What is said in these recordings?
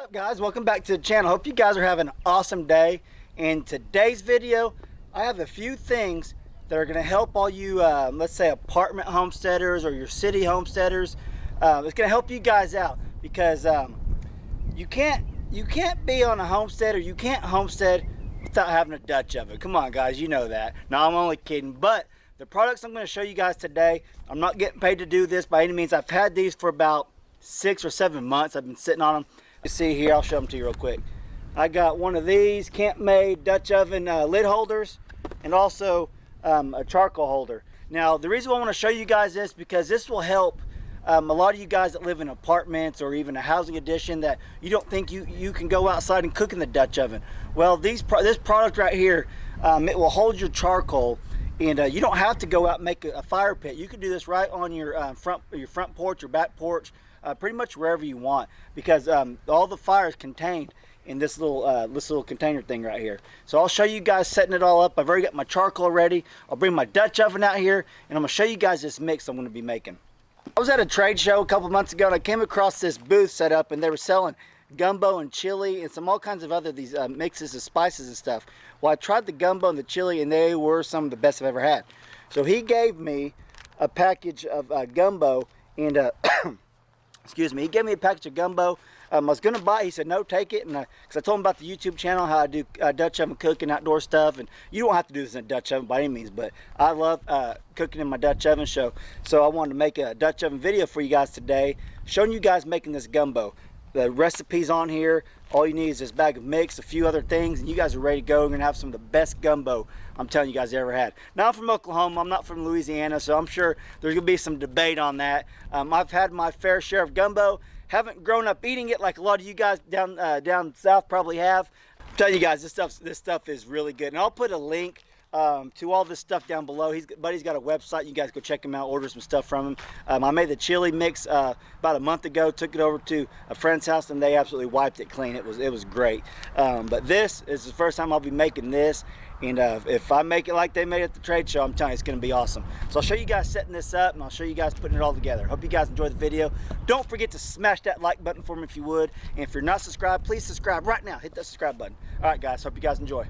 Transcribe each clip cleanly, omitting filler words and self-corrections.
up, guys? Welcome back to the channel. Hope you guys are having an awesome day. In today's video, I have a few things that are going to help all you let's say apartment homesteaders or your city homesteaders. It's going to help you guys out because you can't be on a homestead, or you can't homestead without having a Dutch oven. Come on, guys, you know that. No, I'm only kidding. But the products I'm going to show you guys today, I'm not getting paid to do this by any means. I've had these for about 6 or 7 months. I've been sitting on them. You see here, I'll show them to you real quick. I got one of these camp-made Dutch oven lid holders, and also a charcoal holder. Now, the reason why I want to show you guys this, because this will help a lot of you guys that live in apartments or even a housing addition that you don't think you can go outside and cook in the Dutch oven. Well, this product right here, it will hold your charcoal, and you don't have to go out and make a fire pit. You can do this right on your front porch or back porch, pretty much wherever you want, because all the fire is contained in this little container thing right here. So I'll show you guys setting it all up. I've already got my charcoal ready. I'll bring my Dutch oven out here, and I'm gonna show you guys this mix I'm gonna be making. I was at a trade show a couple months ago, and I came across this booth set up, and they were selling gumbo and chili and all kinds of other mixes of spices and stuff. Well, I tried the gumbo and the chili, and they were some of the best I've ever had. So he gave me a package of gumbo, and excuse me, he gave me a package of gumbo. I was gonna buy it. He said no, take it, and because I told him about the YouTube channel, how I do Dutch oven cooking, outdoor stuff, and you don't have to do this in a Dutch oven by any means, but I love cooking in my Dutch oven show. So I wanted to make a Dutch oven video for you guys today, showing you guys making this gumbo. The recipe's on here. All you need is this bag of mix, a few other things, and you guys are ready to go. You're gonna have some of the best gumbo I'm telling you guys ever had. Now, I'm from Oklahoma. I'm not from Louisiana, so I'm sure there's gonna be some debate on that. I've had my fair share of gumbo. Haven't grown up eating it like a lot of you guys down south probably have. I'm telling you guys, this stuff is really good, and I'll put a link to all this stuff down below. Buddy's got a website. You guys go check him out, order some stuff from him. I made the chili mix about a month ago, took it over to a friend's house, and they absolutely wiped it clean. It was great. But this is the first time I'll be making this, and if I make it like they made it at the trade show, I'm telling you, it's going to be awesome. So I'll show you guys setting this up, and I'll show you guys putting it all together. Hope you guys enjoy the video. Don't forget to smash that like button for me if you would, and if you're not subscribed, please subscribe right now. Hit that subscribe button. All right, guys, hope you guys enjoy.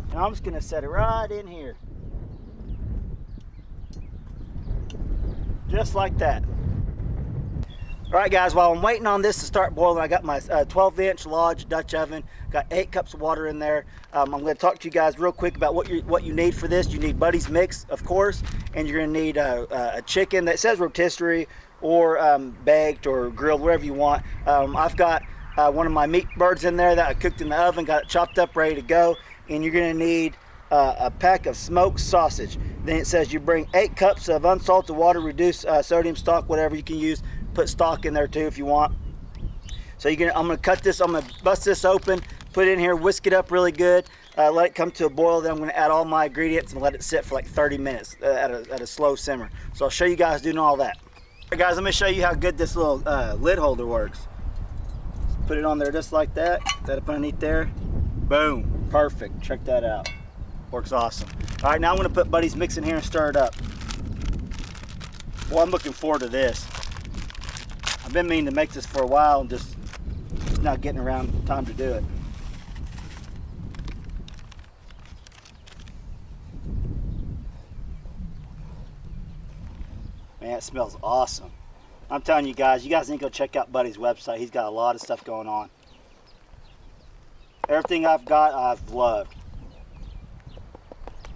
And I'm just gonna set it right in here. Just like that. All right, guys, while I'm waiting on this to start boiling, I got my 12-inch Lodge Dutch oven. Got 8 cups of water in there. I'm gonna talk to you guys real quick about what you need for this. You need Buddy's mix, of course, and you're gonna need a chicken that says rotisserie or baked or grilled, whatever you want. I've got one of my meat birds in there that I cooked in the oven, got it chopped up, ready to go. And you're going to need a pack of smoked sausage. Then it says you bring 8 cups of unsalted water, reduced sodium stock, whatever you can use. Put stock in there too if you want. So I'm going to cut this, I'm going to bust this open, put it in here, whisk it up really good, let it come to a boil. Then I'm going to add all my ingredients and let it sit for like 30 minutes at a slow simmer. So I'll show you guys doing all that. All right, guys, let me show you how good this little lid holder works. Just put it on there just like that, set up underneath there. Boom. Perfect. Check that out. Works awesome. All right, now I'm going to put Buddy's mix in here and stir it up. Well, I'm looking forward to this. I've been meaning to make this for a while and just not getting around time to do it. Man, it smells awesome. I'm telling you guys need to go check out Buddy's website. He's got a lot of stuff going on. Everything I've got, I've loved.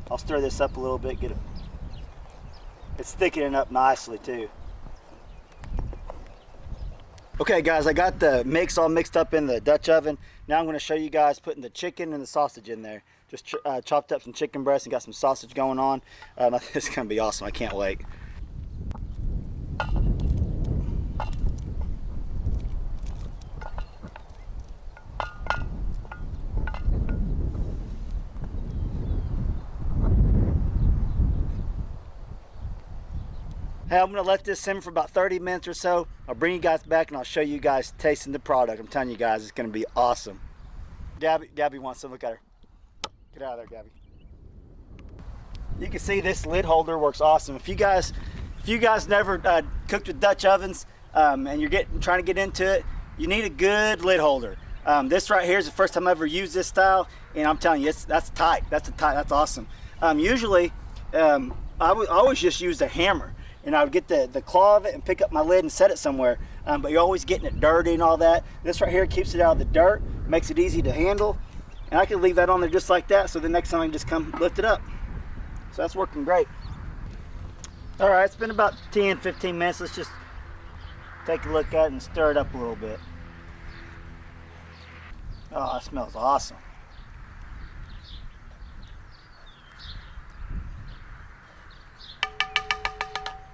I'll stir this up a little bit, get it. It's thickening up nicely too. Okay, guys, I got the mix all mixed up in the Dutch oven. Now I'm going to show you guys putting the chicken and the sausage in there. Just chopped up some chicken breast and got some sausage going on. It's going to be awesome. I can't wait. Hey, I'm gonna let this simmer for about 30 minutes or so. I'll bring you guys back and I'll show you guys tasting the product. I'm telling you guys, it's gonna be awesome. Gabby wants to look at her. Get out of there, Gabby. You can see this lid holder works awesome. If you guys never cooked with Dutch ovens and you're trying to get into it, you need a good lid holder. This right here is the first time I ever used this style, and I'm telling you, that's tight. That's awesome. Usually, I always just used a hammer, and I would get the claw of it and pick up my lid and set it somewhere. But you're always getting it dirty and all that. This right here keeps it out of the dirt, makes it easy to handle, and I can leave that on there just like that. So the next time I can just come lift it up. So that's working great. All right, it's been about 10-15 minutes. Let's just take a look at it and stir it up a little bit. Oh, it smells awesome.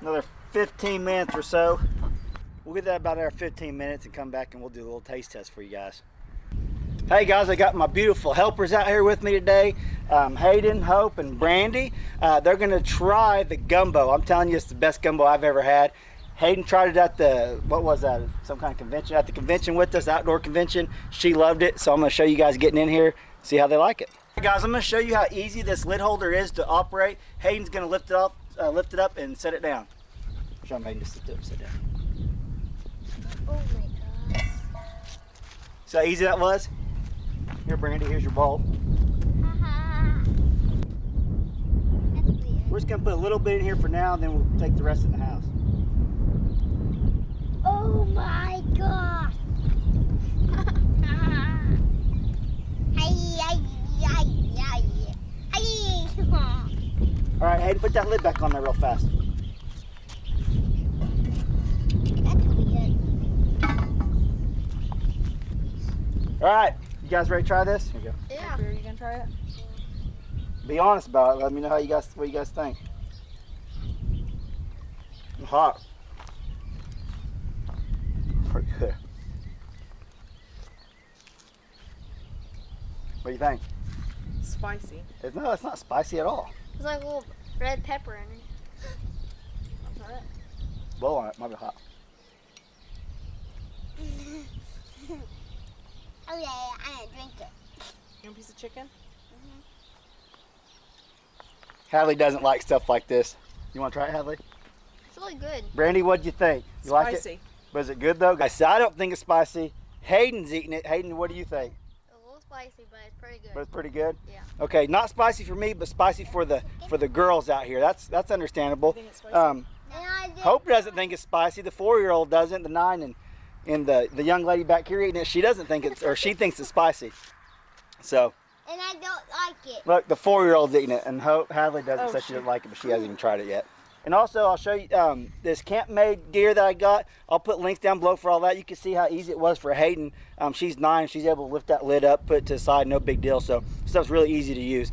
Another 15 minutes or so. We'll get that about another 15 minutes and come back and we'll do a little taste test for you guys. Hey guys, I got my beautiful helpers out here with me today. Hayden, Hope, and Brandy. They're gonna try the gumbo. I'm telling you, it's the best gumbo I've ever had. Hayden tried it at the, what was that? Some kind of convention, at the convention with us, outdoor convention. She loved it, so I'm gonna show you guys getting in here, see how they like it. Hey guys, I'm gonna show you how easy this lid holder is to operate. Hayden's gonna lift it up and set it down. Show him, Hayden, just sit down. Oh my gosh. See how easy that was? Here, Brandy, here's your bowl. That's weird. We're just gonna put a little bit in here for now, and then we'll take the rest in the house. Oh my gosh. All right, Hayden, put that lid back on there real fast. That's weird. All right, you guys ready to try this? Here you go. Yeah. Are you gonna try it? Be honest about it. Let me know what you guys think. It's hot. Pretty good. What do you think? Spicy. No, it's not spicy at all. There's like a little red pepper in it. I'll try it. Blow on it, might be hot. Oh yeah, I'm gonna drink it. You want a piece of chicken? Hadley doesn't like stuff like this. You want to try it, Hadley? It's really good. Brandy, what'd you think? You like it? Spicy. Was it good though? I said I don't think it's spicy. Hayden's eating it. Hayden, what do you think? A little spicy, but it's pretty good. But it's pretty good. Yeah. Okay, not spicy for me, but spicy for the girls out here. That's understandable. You think it's spicy? Hope doesn't think it's spicy. The 4-year-old doesn't. The 9 and the young lady back here eating it, she doesn't think it's, or she thinks it's spicy. So And I don't like it. look, the 4-year-old's eating it, and Hadley doesn't say she doesn't like it, but she hasn't even tried it yet. And also, I'll show you this camp-made gear that I got. I'll put links down below for all that. You can see how easy it was for Hayden. She's 9. She's able to lift that lid up, put it to the side, no big deal. So stuff's really easy to use.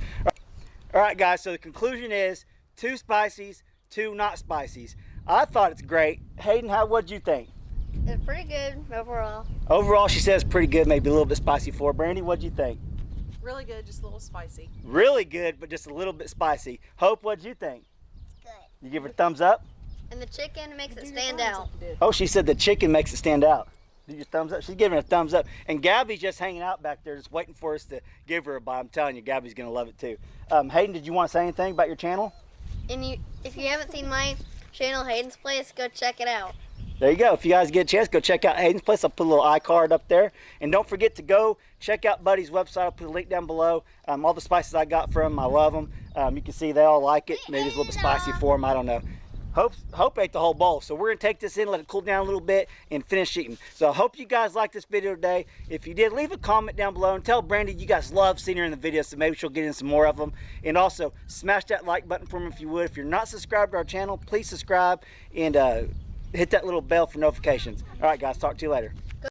All right, guys, so the conclusion is 2 spicies, 2 not spicies. I thought it's great. Hayden, what'd you think? It's pretty good overall. Overall, she says pretty good, maybe a little bit spicy for her. Brandy, what'd you think? Really good, just a little spicy. Really good, but just a little bit spicy. Hope, what'd you think? It's good. You give her a thumbs up? And the chicken makes it Do your stand thumbs out. like you did. Oh, she said the chicken makes it stand out. Do your thumbs up? She's giving it a thumbs up. And Gabby's just hanging out back there, just waiting for us to give her a bite. I'm telling you, Gabby's going to love it too. Hayden, did you want to say anything about your channel? And if you haven't seen my channel, Hayden's Place, go check it out. There you go. If you guys get a chance, go check out Hayden's Place. I'll put a little iCard up there. And don't forget to go check out Buddy's website. I'll put a link down below. All the spices I got from him, I love them. You can see they all like it. Maybe it's a little bit spicy for them. I don't know. Hope ate the whole bowl. So we're going to take this in, let it cool down a little bit, and finish eating. So I hope you guys liked this video today. If you did, leave a comment down below and tell Brandy you guys love seeing her in the video, so maybe she'll get in some more of them. And also, smash that like button for me if you would. If you're not subscribed to our channel, please subscribe and hit that little bell for notifications. All right, guys, talk to you later.